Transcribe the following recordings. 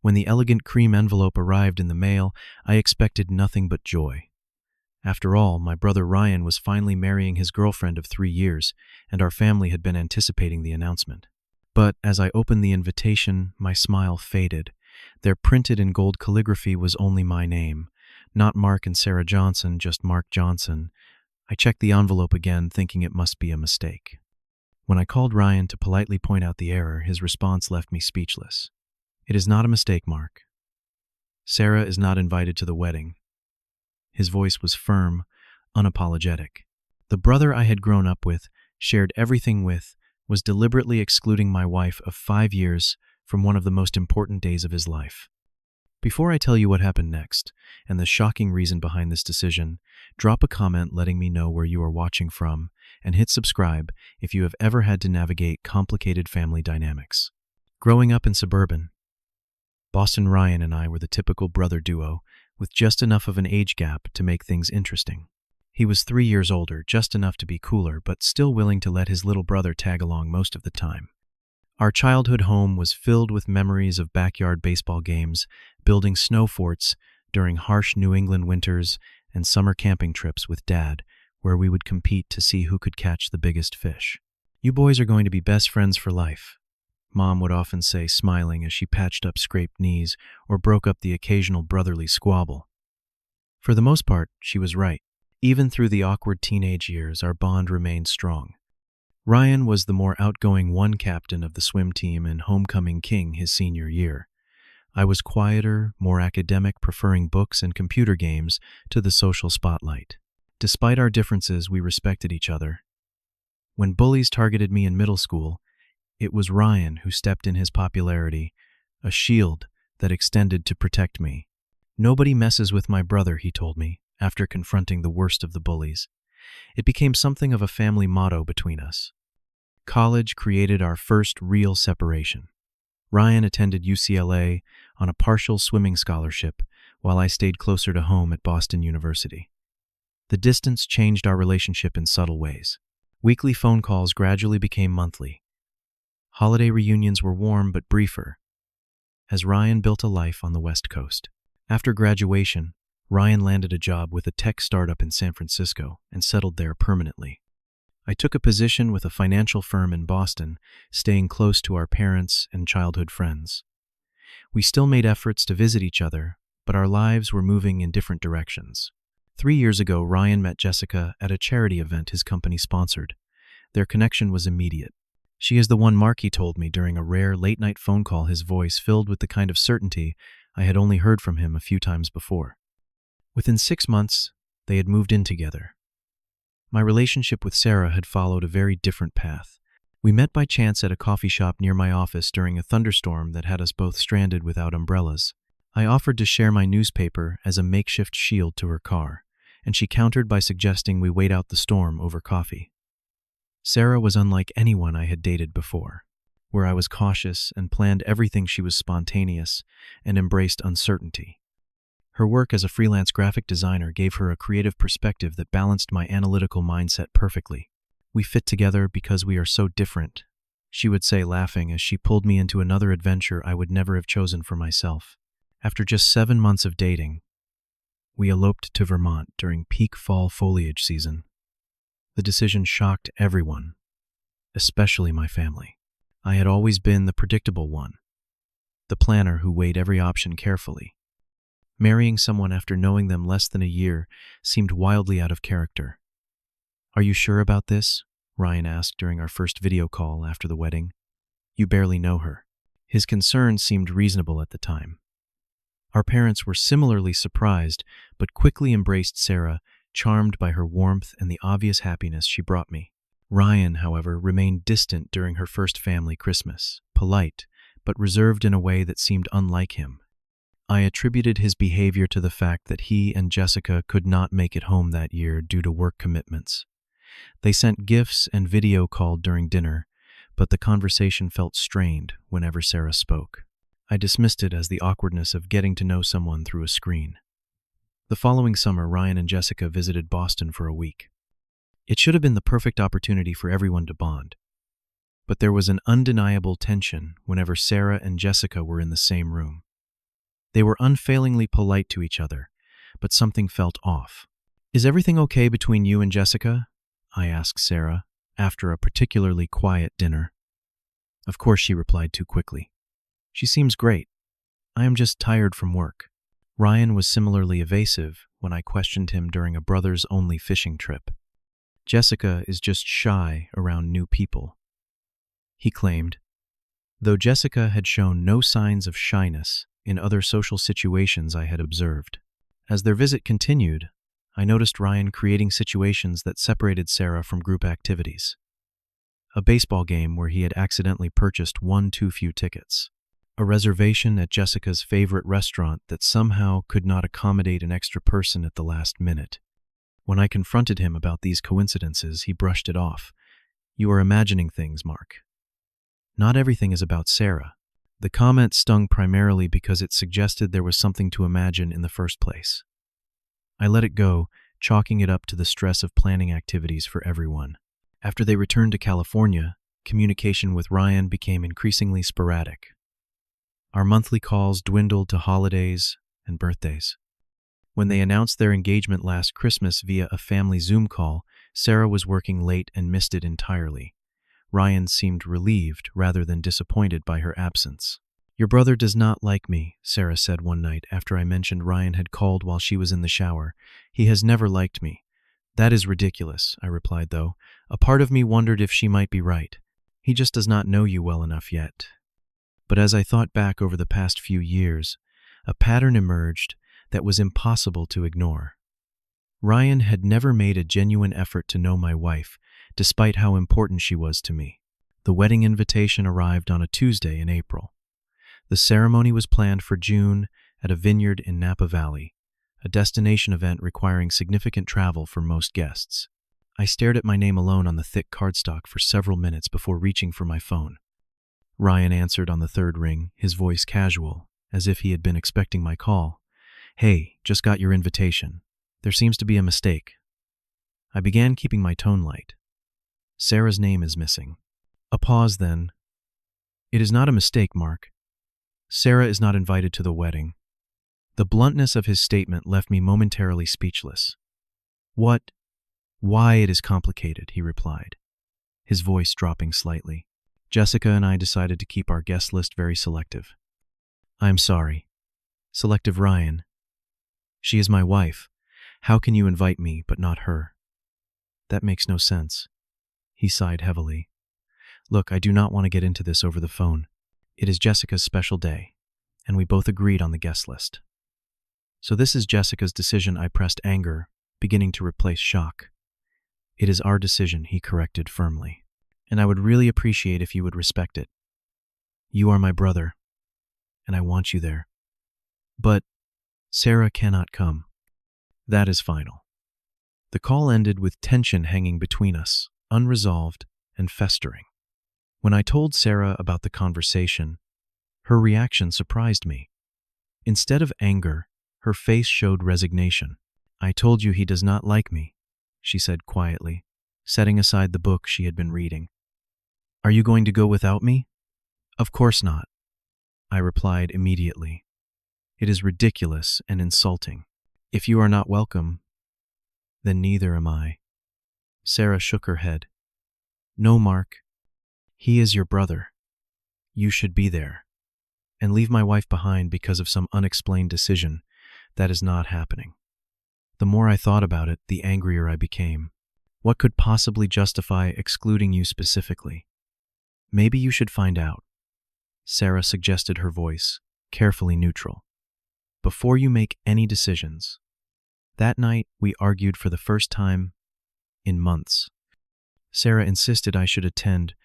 When the elegant cream envelope arrived in the mail, I expected nothing but joy. After all, my brother Ryan was finally marrying his girlfriend of 3 years, and our family had been anticipating the announcement. But as I opened the invitation, my smile faded. There, printed in gold calligraphy, was only my name. Not Mark and Sarah Johnson, just Mark Johnson. I checked the envelope again, thinking it must be a mistake. When I called Ryan to politely point out the error, his response left me speechless. "It is not a mistake, Mark. Sarah is not invited to the wedding." His voice was firm, unapologetic. The brother I had grown up with, shared everything with, was deliberately excluding my wife of 5 years from one of the most important days of his life. Before I tell you what happened next, and the shocking reason behind this decision, drop a comment letting me know where you are watching from, and hit subscribe if you have ever had to navigate complicated family dynamics. Growing up in suburban Boston, Ryan and I were the typical brother duo, with just enough of an age gap to make things interesting. He was 3 years older, just enough to be cooler, but still willing to let his little brother tag along most of the time. Our childhood home was filled with memories of backyard baseball games, building snow forts during harsh New England winters, and summer camping trips with Dad, where we would compete to see who could catch the biggest fish. "You boys are going to be best friends for life," Mom would often say, smiling as she patched up scraped knees or broke up the occasional brotherly squabble. For the most part, she was right. Even through the awkward teenage years, our bond remained strong. Ryan was the more outgoing one captain of the swim team and homecoming king his senior year. I was quieter, more academic, preferring books and computer games to the social spotlight. Despite our differences, we respected each other. When bullies targeted me in middle school, it was Ryan who stepped in his popularity, a shield that extended to protect me. "Nobody messes with my brother," he told me, after confronting the worst of the bullies. It became something of a family motto between us. College created our first real separation. Ryan attended UCLA on a partial swimming scholarship, while I stayed closer to home at Boston University. The distance changed our relationship in subtle ways. Weekly phone calls gradually became monthly. Holiday reunions were warm but briefer, as Ryan built a life on the West Coast. After graduation, Ryan landed a job with a tech startup in San Francisco and settled there permanently. I took a position with a financial firm in Boston, staying close to our parents and childhood friends. We still made efforts to visit each other, but our lives were moving in different directions. 3 years ago, Ryan met Jessica at a charity event his company sponsored. Their connection was immediate. "She is the one," Marky told me during a rare late-night phone call, his voice filled with the kind of certainty I had only heard from him a few times before. Within 6 months, they had moved in together. My relationship with Sarah had followed a very different path. We met by chance at a coffee shop near my office during a thunderstorm that had us both stranded without umbrellas. I offered to share my newspaper as a makeshift shield to her car, and she countered by suggesting we wait out the storm over coffee. Sarah was unlike anyone I had dated before. Where I was cautious and planned everything, she was spontaneous and embraced uncertainty. Her work as a freelance graphic designer gave her a creative perspective that balanced my analytical mindset perfectly. "We fit together because we are so different," she would say, laughing as she pulled me into another adventure I would never have chosen for myself. After just 7 months of dating, we eloped to Vermont during peak fall foliage season. The decision shocked everyone, especially my family. I had always been the predictable one, the planner who weighed every option carefully. Marrying someone after knowing them less than a year seemed wildly out of character. "Are you sure about this?" Ryan asked during our first video call after the wedding. "You barely know her." His concern seemed reasonable at the time. Our parents were similarly surprised, but quickly embraced Sarah, charmed by her warmth and the obvious happiness she brought me. Ryan, however, remained distant during her first family Christmas, polite, but reserved in a way that seemed unlike him. I attributed his behavior to the fact that he and Jessica could not make it home that year due to work commitments. They sent gifts and video called during dinner, but the conversation felt strained whenever Sarah spoke. I dismissed it as the awkwardness of getting to know someone through a screen. The following summer, Ryan and Jessica visited Boston for a week. It should have been the perfect opportunity for everyone to bond. But there was an undeniable tension whenever Sarah and Jessica were in the same room. They were unfailingly polite to each other, but something felt off. "Is everything okay between you and Jessica?" I asked Sarah, after a particularly quiet dinner. Of course, she replied too quickly. "She seems great. I am just tired from work." Ryan was similarly evasive when I questioned him during a brothers-only fishing trip. "Jessica is just shy around new people," he claimed, though Jessica had shown no signs of shyness in other social situations I had observed. As their visit continued, I noticed Ryan creating situations that separated Sarah from group activities. A baseball game where he had accidentally purchased one too few tickets. A reservation at Jessica's favorite restaurant that somehow could not accommodate an extra person at the last minute. When I confronted him about these coincidences, he brushed it off. "You are imagining things, Mark. Not everything is about Sarah." The comment stung primarily because it suggested there was something to imagine in the first place. I let it go, chalking it up to the stress of planning activities for everyone. After they returned to California, communication with Ryan became increasingly sporadic. Our monthly calls dwindled to holidays and birthdays. When they announced their engagement last Christmas via a family Zoom call, Sarah was working late and missed it entirely. Ryan seemed relieved rather than disappointed by her absence. "Your brother does not like me," Sarah said one night after I mentioned Ryan had called while she was in the shower. "He has never liked me." "That is ridiculous," I replied, though. A part of me wondered if she might be right. "He just does not know you well enough yet." But as I thought back over the past few years, a pattern emerged that was impossible to ignore. Ryan had never made a genuine effort to know my wife, despite how important she was to me. The wedding invitation arrived on a Tuesday in April. The ceremony was planned for June at a vineyard in Napa Valley, a destination event requiring significant travel for most guests. I stared at my name alone on the thick cardstock for several minutes before reaching for my phone. Ryan answered on the third ring, his voice casual, as if he had been expecting my call. "Hey, just got your invitation. There seems to be a mistake." I began keeping my tone light. "Sarah's name is missing." A pause then. "It is not a mistake, Mark. Sarah is not invited to the wedding." The bluntness of his statement left me momentarily speechless. "What? Why, it is complicated," he replied, his voice dropping slightly. "Jessica and I decided to keep our guest list very selective." "I'm sorry. Selective, Ryan. She is my wife. How can you invite me but not her?" "That makes no sense." He sighed heavily. "Look, I do not want to get into this over the phone. It is Jessica's special day, and we both agreed on the guest list." "So this is Jessica's decision," I pressed, anger beginning to replace shock. "It is our decision," he corrected firmly, "and I would really appreciate if you would respect it. You are my brother, and I want you there. But Sarah cannot come. That is final." The call ended with tension hanging between us, unresolved and festering. When I told Sarah about the conversation, her reaction surprised me. Instead of anger, her face showed resignation. "I told you he does not like me," she said quietly, setting aside the book she had been reading. "Are you going to go without me?" "Of course not," I replied immediately. "It is ridiculous and insulting. If you are not welcome, then neither am I." Sarah shook her head. "No, Mark. He is your brother. You should be there. And leave my wife behind because of some unexplained decision. That is not happening." The more I thought about it, the angrier I became. What could possibly justify excluding you specifically? "Maybe you should find out," Sarah suggested, her voice carefully neutral, "before you make any decisions." That night, we argued for the first time in months. Sarah insisted I should attend,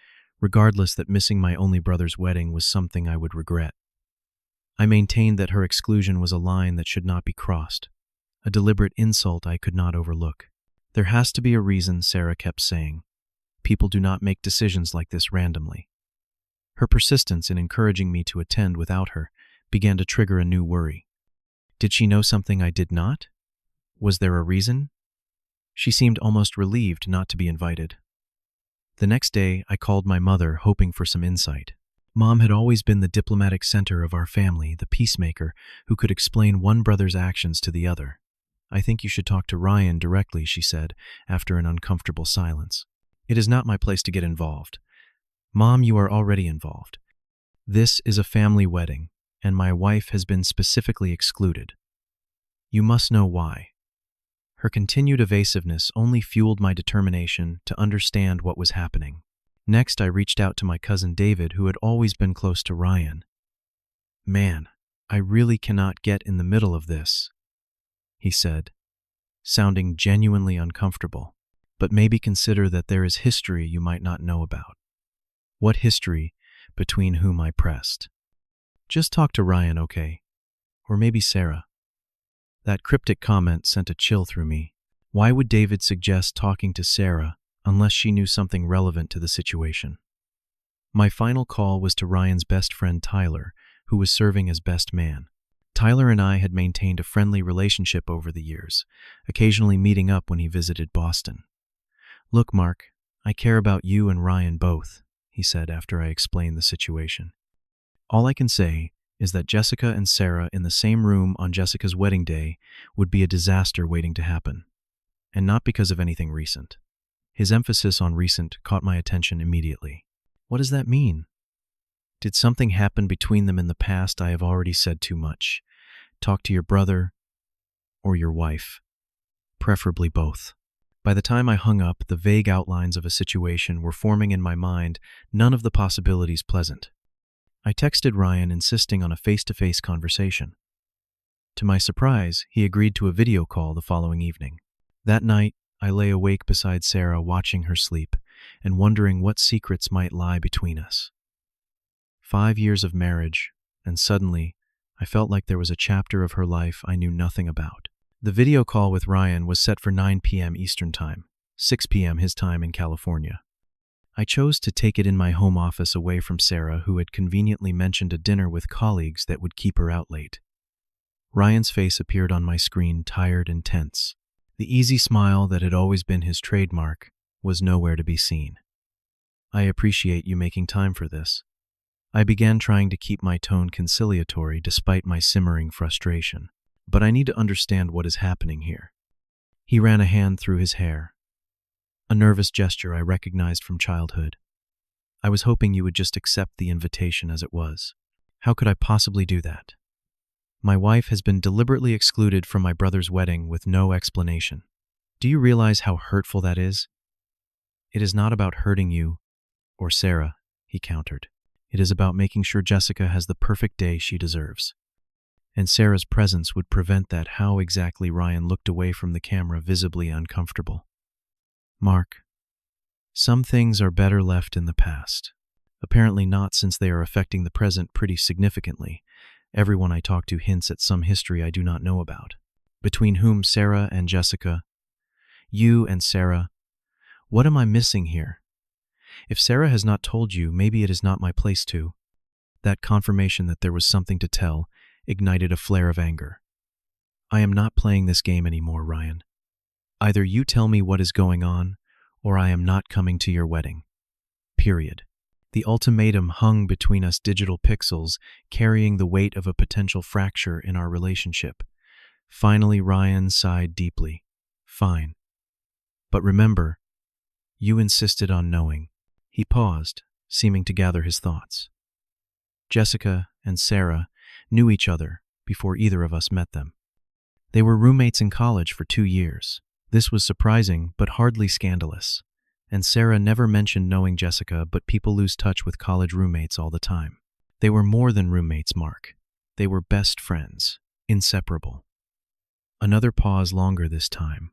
regardless that missing my only brother's wedding was something I would regret. I maintained that her exclusion was a line that should not be crossed, a deliberate insult I could not overlook. "There has to be a reason," Sarah kept saying. "People do not make decisions like this randomly." Her persistence in encouraging me to attend without her began to trigger a new worry. Did she know something I did not? Was there a reason? She seemed almost relieved not to be invited. The next day, I called my mother, hoping for some insight. Mom had always been the diplomatic center of our family, the peacemaker who could explain one brother's actions to the other. I think you should talk to Ryan directly, she said, after an uncomfortable silence. It is not my place to get involved. Mom, you are already involved. This is a family wedding, and my wife has been specifically excluded. You must know why. Her continued evasiveness only fueled my determination to understand what was happening. Next, I reached out to my cousin David, who had always been close to Ryan. Man, I really cannot get in the middle of this, he said, sounding genuinely uncomfortable. But maybe consider that there is history you might not know about. What history? Between whom I pressed. Just talk to Ryan, okay? Or maybe Sarah. That cryptic comment sent a chill through me. Why would David suggest talking to Sarah unless she knew something relevant to the situation? My final call was to Ryan's best friend Tyler, who was serving as best man. Tyler and I had maintained a friendly relationship over the years, occasionally meeting up when he visited Boston. Look, Mark, I care about you and Ryan both, he said after I explained the situation. All I can say is that Jessica and Sarah in the same room on Jessica's wedding day would be a disaster waiting to happen, and not because of anything recent. His emphasis on recent caught my attention immediately. What does that mean? Did something happen between them in the past? I have already said too much. Talk to your brother or your wife, preferably both. By the time I hung up, the vague outlines of a situation were forming in my mind, none of the possibilities pleasant. I texted Ryan insisting on a face-to-face conversation. To my surprise, he agreed to a video call the following evening. That night, I lay awake beside Sarah watching her sleep and wondering what secrets might lie between us. 5 years of marriage, and suddenly, I felt like there was a chapter of her life I knew nothing about. The video call with Ryan was set for 9 p.m. Eastern Time, 6 p.m. his time in California. I chose to take it in my home office away from Sarah, who had conveniently mentioned a dinner with colleagues that would keep her out late. Ryan's face appeared on my screen, tired and tense. The easy smile that had always been his trademark was nowhere to be seen. I appreciate you making time for this. I began trying to keep my tone conciliatory despite my simmering frustration. But I need to understand what is happening here. He ran a hand through his hair, a nervous gesture I recognized from childhood. I was hoping you would just accept the invitation as it was. How could I possibly do that? My wife has been deliberately excluded from my brother's wedding with no explanation. Do you realize how hurtful that is? It is not about hurting you or Sarah, he countered. It is about making sure Jessica has the perfect day she deserves. And Sarah's presence would prevent that. How exactly? Ryan looked away from the camera, visibly uncomfortable. Mark, some things are better left in the past. Apparently not, since they are affecting the present pretty significantly. Everyone I talk to hints at some history I do not know about. Between whom? Sarah and Jessica. You and Sarah. What am I missing here? If Sarah has not told you, maybe it is not my place to. That confirmation that there was something to tell ignited a flare of anger. I am not playing this game anymore, Ryan. Either you tell me what is going on, or I am not coming to your wedding. Period. The ultimatum hung between us, digital pixels, carrying the weight of a potential fracture in our relationship. Finally, Ryan sighed deeply. Fine. But remember, you insisted on knowing. He paused, seeming to gather his thoughts. Jessica and Sarah knew each other before either of us met them. They were roommates in college for 2 years. This was surprising, but hardly scandalous. And Sarah never mentioned knowing Jessica, but people lose touch with college roommates all the time. They were more than roommates, Mark. They were best friends, inseparable. Another pause, longer this time,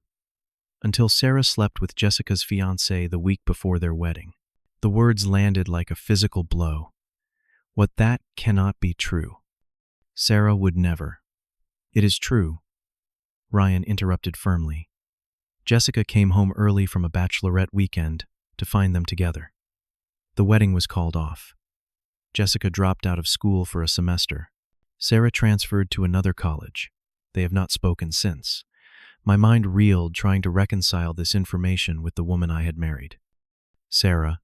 until Sarah slept with Jessica's fiancé the week before their wedding. The words landed like a physical blow. What? That cannot be true. Sarah would never. It is true, Ryan interrupted firmly. Jessica came home early from a bachelorette weekend to find them together. The wedding was called off. Jessica dropped out of school for a semester. Sarah transferred to another college. They have not spoken since. My mind reeled trying to reconcile this information with the woman I had married. Sarah,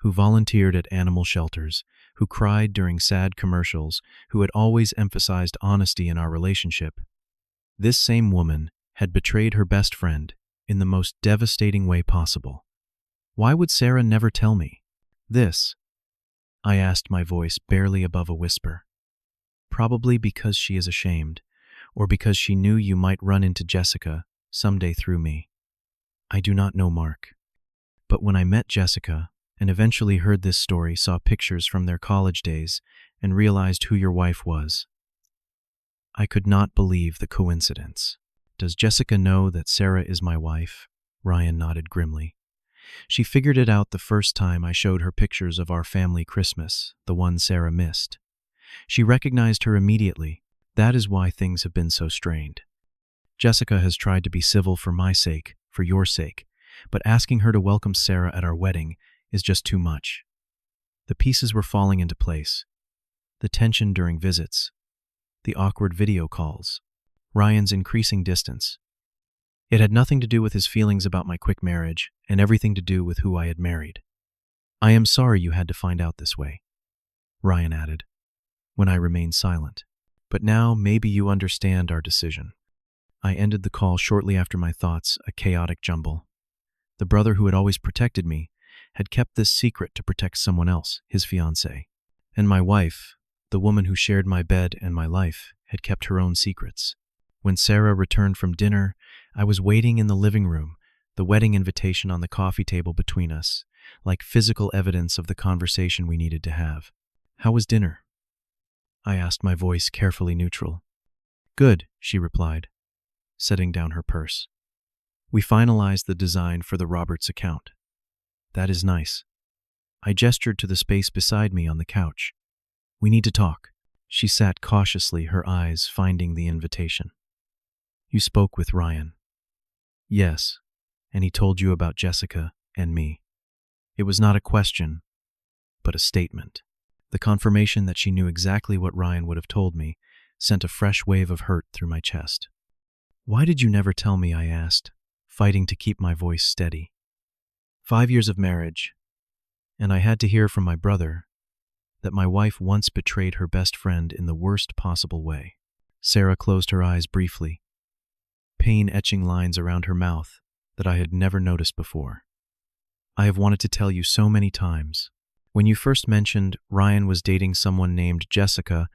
who volunteered at animal shelters, who cried during sad commercials, who had always emphasized honesty in our relationship. This same woman had betrayed her best friend in the most devastating way possible. Why would Sarah never tell me this? I asked, my voice barely above a whisper. Probably because she is ashamed, or because she knew you might run into Jessica someday through me. I do not know, Mark. But when I met Jessica and eventually heard this story, saw pictures from their college days, and realized who your wife was, I could not believe the coincidence. Does Jessica know that Sarah is my wife? Ryan nodded grimly. She figured it out the first time I showed her pictures of our family Christmas, the one Sarah missed. She recognized her immediately. That is why things have been so strained. Jessica has tried to be civil for my sake, for your sake, but asking her to welcome Sarah at our wedding is just too much. The pieces were falling into place. The tension during visits, the awkward video calls, Ryan's increasing distance. It had nothing to do with his feelings about my quick marriage and everything to do with who I had married. I am sorry you had to find out this way, Ryan added, when I remained silent. But now maybe you understand our decision. I ended the call shortly after, my thoughts a chaotic jumble. The brother who had always protected me had kept this secret to protect someone else, his fiancée. And my wife, the woman who shared my bed and my life, had kept her own secrets. When Sarah returned from dinner, I was waiting in the living room, the wedding invitation on the coffee table between us, like physical evidence of the conversation we needed to have. How was dinner? I asked, my voice carefully neutral. Good, she replied, setting down her purse. We finalized the design for the Roberts account. That is nice. I gestured to the space beside me on the couch. We need to talk. She sat cautiously, her eyes finding the invitation. You spoke with Ryan. Yes, and he told you about Jessica and me. It was not a question, but a statement. The confirmation that she knew exactly what Ryan would have told me sent a fresh wave of hurt through my chest. Why did you never tell me? I asked, fighting to keep my voice steady. 5 years of marriage, and I had to hear from my brother that my wife once betrayed her best friend in the worst possible way. Sarah closed her eyes briefly, pain etching lines around her mouth that I had never noticed before. I have wanted to tell you so many times. When you first mentioned Ryan was dating someone named Jessica,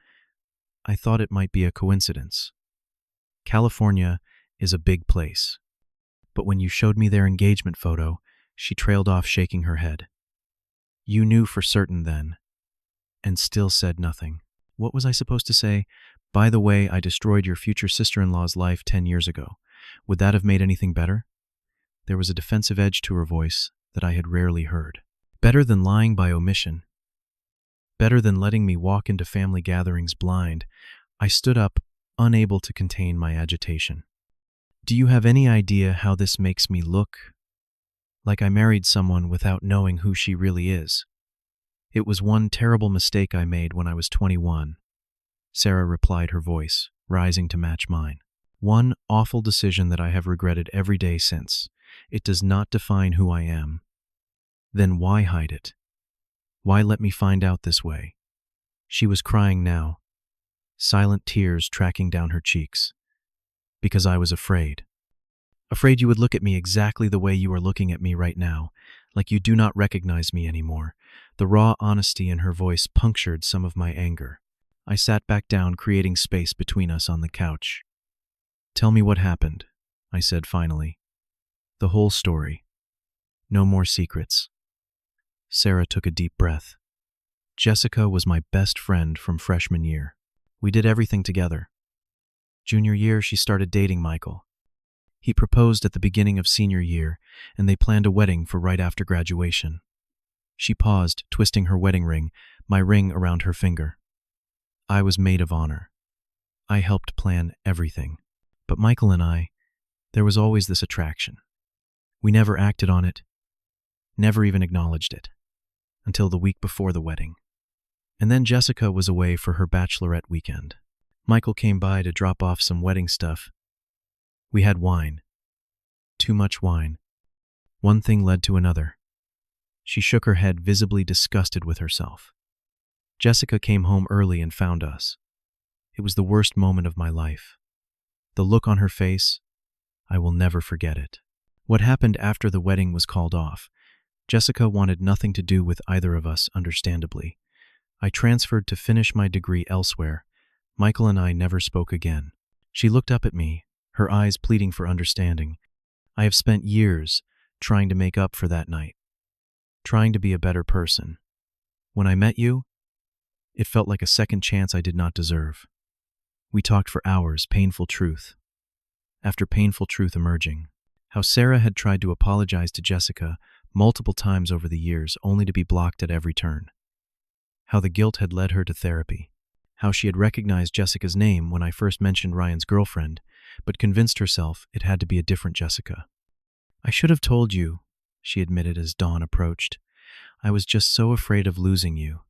I thought it might be a coincidence. California is a big place. But when you showed me their engagement photo, she trailed off, shaking her head. You knew for certain then, and still said nothing. What was I supposed to say? By the way, I destroyed your future sister-in-law's life 10 years ago. Would that have made anything better? There was a defensive edge to her voice that I had rarely heard. Better than lying by omission. Better than letting me walk into family gatherings blind. I stood up, unable to contain my agitation. Do you have any idea how this makes me look? Like I married someone without knowing who she really is. It was one terrible mistake I made when I was 21. Sarah replied, her voice rising to match mine. One awful decision that I have regretted every day since. It does not define who I am. Then why hide it? Why let me find out this way? She was crying now, silent tears tracking down her cheeks. Because I was afraid. Afraid you would look at me exactly the way you are looking at me right now, like you do not recognize me anymore. The raw honesty in her voice punctured some of my anger. I sat back down, creating space between us on the couch. Tell me what happened, I said finally. The whole story. No more secrets. Sarah took a deep breath. Jessica was my best friend from freshman year. We did everything together. Junior year, she started dating Michael. He proposed at the beginning of senior year, and they planned a wedding for right after graduation. She paused, twisting her wedding ring, my ring around her finger. I was maid of honor. I helped plan everything. But Michael and I, there was always this attraction. We never acted on it, never even acknowledged it, until the week before the wedding. And then Jessica was away for her bachelorette weekend. Michael came by to drop off some wedding stuff. We had wine. Too much wine. One thing led to another. She shook her head, visibly disgusted with herself. Jessica came home early and found us. It was the worst moment of my life. The look on her face, I will never forget it. What happened after the wedding was called off. Jessica wanted nothing to do with either of us, understandably. I transferred to finish my degree elsewhere. Michael and I never spoke again. She looked up at me, her eyes pleading for understanding. I have spent years trying to make up for that night, trying to be a better person. When I met you, it felt like a second chance I did not deserve. We talked for hours, painful truth after painful truth emerging. How Sarah had tried to apologize to Jessica multiple times over the years, only to be blocked at every turn. How the guilt had led her to therapy. How she had recognized Jessica's name when I first mentioned Ryan's girlfriend, but convinced herself it had to be a different Jessica. I should have told you, she admitted as dawn approached. I was just so afraid of losing you.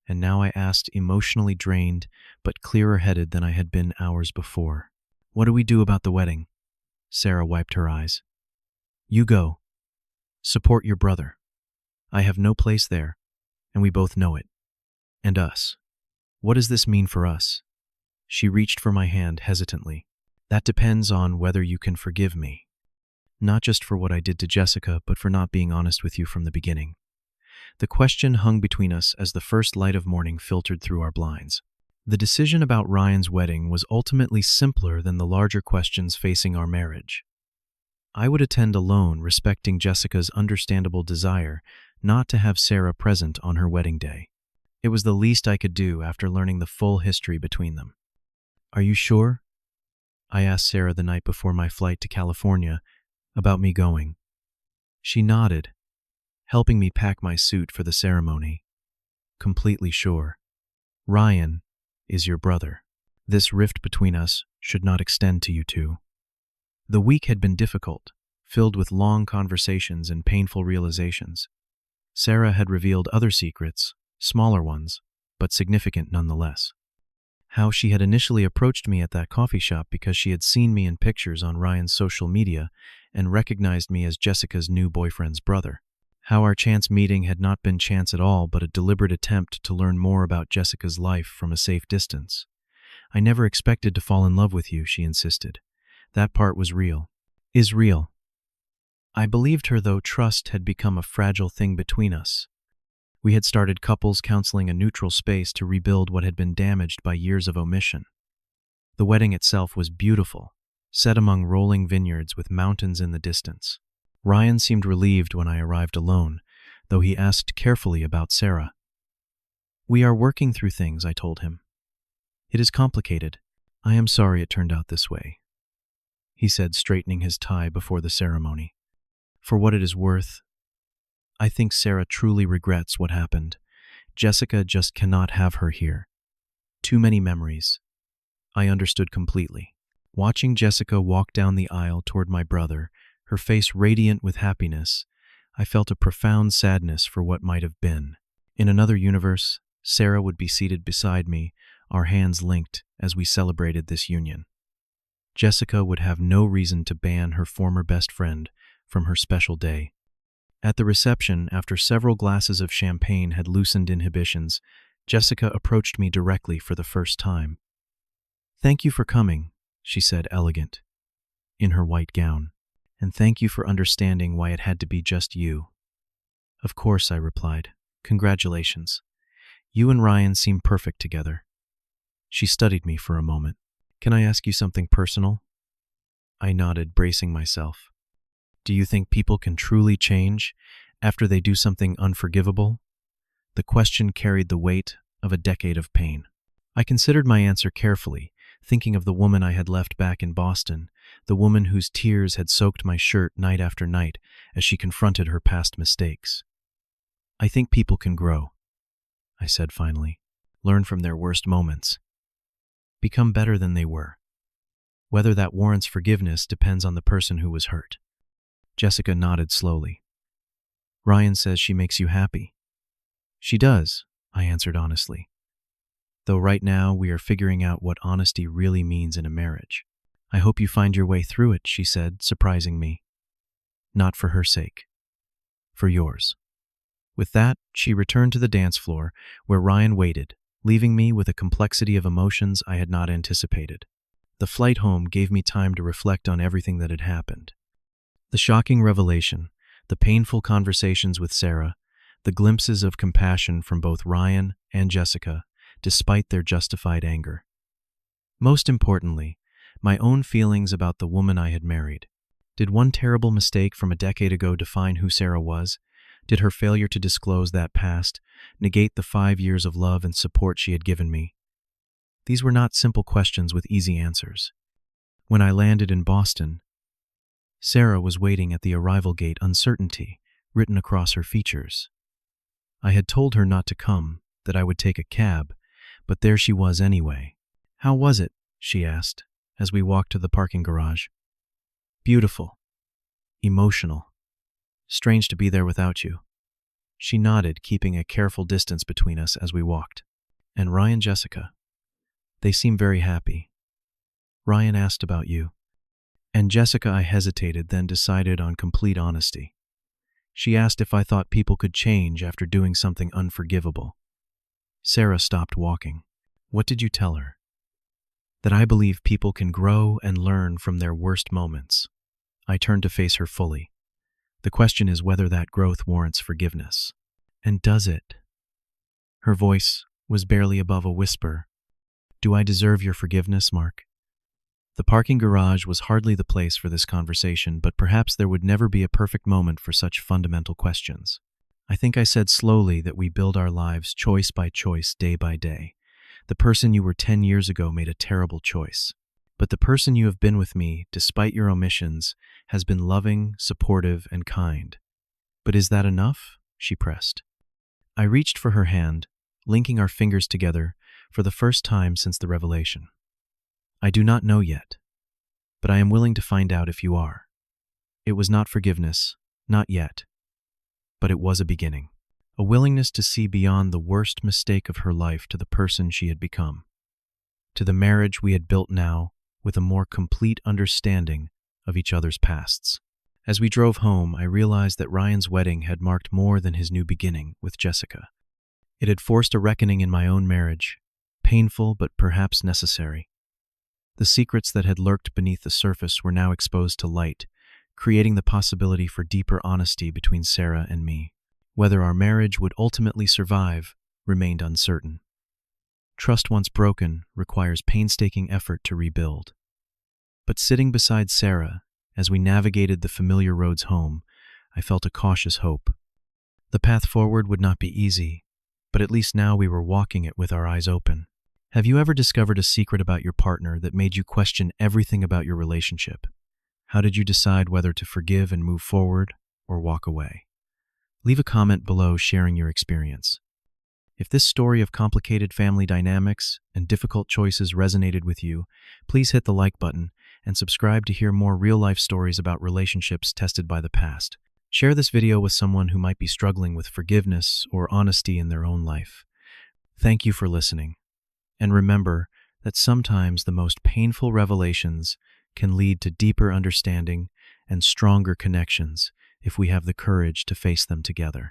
And now I asked, emotionally drained, but clearer-headed than I had been hours before. What do we do about the wedding? Sarah wiped her eyes. You go. Support your brother. I have no place there, and we both know it. And us. What does this mean for us? She reached for my hand hesitantly. That depends on whether you can forgive me. Not just for what I did to Jessica, but for not being honest with you from the beginning. The question hung between us as the first light of morning filtered through our blinds. The decision about Ryan's wedding was ultimately simpler than the larger questions facing our marriage. I would attend alone, respecting Jessica's understandable desire not to have Sarah present on her wedding day. It was the least I could do after learning the full history between them. Are you sure? I asked Sarah the night before my flight to California about me going. She nodded, helping me pack my suit for the ceremony. Completely sure. Ryan is your brother. This rift between us should not extend to you two. The week had been difficult, filled with long conversations and painful realizations. Sarah had revealed other secrets, smaller ones, but significant nonetheless. How she had initially approached me at that coffee shop because she had seen me in pictures on Ryan's social media and recognized me as Jessica's new boyfriend's brother. How our chance meeting had not been chance at all, but a deliberate attempt to learn more about Jessica's life from a safe distance. I never expected to fall in love with you, she insisted. That part was real. Is real. I believed her, though trust had become a fragile thing between us. We had started couples counseling, a neutral space to rebuild what had been damaged by years of omission. The wedding itself was beautiful, set among rolling vineyards with mountains in the distance. Ryan seemed relieved when I arrived alone, though he asked carefully about Sarah. We are working through things, I told him. It is complicated. I am sorry it turned out this way, he said, straightening his tie before the ceremony. For what it is worth, I think Sarah truly regrets what happened. Jessica just cannot have her here. Too many memories. I understood completely. Watching Jessica walk down the aisle toward my brother, her face radiant with happiness, I felt a profound sadness for what might have been. In another universe, Sarah would be seated beside me, our hands linked as we celebrated this union. Jessica would have no reason to ban her former best friend from her special day. At the reception, after several glasses of champagne had loosened inhibitions, Jessica approached me directly for the first time. Thank you for coming, she said, elegant, in her white gown. And thank you for understanding why it had to be just you. Of course, I replied. Congratulations. You and Ryan seem perfect together. She studied me for a moment. Can I ask you something personal? I nodded, bracing myself. Do you think people can truly change after they do something unforgivable? The question carried the weight of a decade of pain. I considered my answer carefully, thinking of the woman I had left back in Boston, the woman whose tears had soaked my shirt night after night as she confronted her past mistakes. I think people can grow, I said finally, learn from their worst moments, become better than they were. Whether that warrants forgiveness depends on the person who was hurt. Jessica nodded slowly. Ryan says she makes you happy. She does, I answered honestly. Though right now we are figuring out what honesty really means in a marriage. I hope you find your way through it, she said, surprising me. Not for her sake. For yours. With that, she returned to the dance floor, where Ryan waited, leaving me with a complexity of emotions I had not anticipated. The flight home gave me time to reflect on everything that had happened. The shocking revelation, the painful conversations with Sarah, the glimpses of compassion from both Ryan and Jessica, despite their justified anger. Most importantly, my own feelings about the woman I had married. Did one terrible mistake from a decade ago define who Sarah was? Did her failure to disclose that past negate the 5 years of love and support she had given me? These were not simple questions with easy answers. When I landed in Boston, Sarah was waiting at the arrival gate, uncertainty written across her features. I had told her not to come, that I would take a cab, but there she was anyway. "How was it?" she asked, as we walked to the parking garage. "Beautiful. Emotional. Strange to be there without you." She nodded, keeping a careful distance between us as we walked. "And Ryan, Jessica? They seem very happy." "Ryan asked about you." And Jessica, I hesitated, then decided on complete honesty. She asked if I thought people could change after doing something unforgivable. Sarah stopped walking. "What did you tell her?" "That I believe people can grow and learn from their worst moments." I turned to face her fully. "The question is whether that growth warrants forgiveness." "And does it?" Her voice was barely above a whisper. "Do I deserve your forgiveness, Mark?" The parking garage was hardly the place for this conversation, but perhaps there would never be a perfect moment for such fundamental questions. I think I said slowly that we build our lives choice by choice, day by day. The person you were 10 years ago made a terrible choice. But the person you have been with me, despite your omissions, has been loving, supportive, and kind. "But is that enough?" she pressed. I reached for her hand, linking our fingers together for the first time since the revelation. "I do not know yet, but I am willing to find out if you are." It was not forgiveness, not yet, but it was a beginning. A willingness to see beyond the worst mistake of her life to the person she had become, to the marriage we had built now with a more complete understanding of each other's pasts. As we drove home, I realized that Ryan's wedding had marked more than his new beginning with Jessica. It had forced a reckoning in my own marriage, painful but perhaps necessary. The secrets that had lurked beneath the surface were now exposed to light, creating the possibility for deeper honesty between Sarah and me. Whether our marriage would ultimately survive remained uncertain. Trust once broken requires painstaking effort to rebuild. But sitting beside Sarah, as we navigated the familiar roads home, I felt a cautious hope. The path forward would not be easy, but at least now we were walking it with our eyes open. Have you ever discovered a secret about your partner that made you question everything about your relationship? How did you decide whether to forgive and move forward or walk away? Leave a comment below sharing your experience. If this story of complicated family dynamics and difficult choices resonated with you, please hit the like button and subscribe to hear more real-life stories about relationships tested by the past. Share this video with someone who might be struggling with forgiveness or honesty in their own life. Thank you for listening. And remember that sometimes the most painful revelations can lead to deeper understanding and stronger connections if we have the courage to face them together.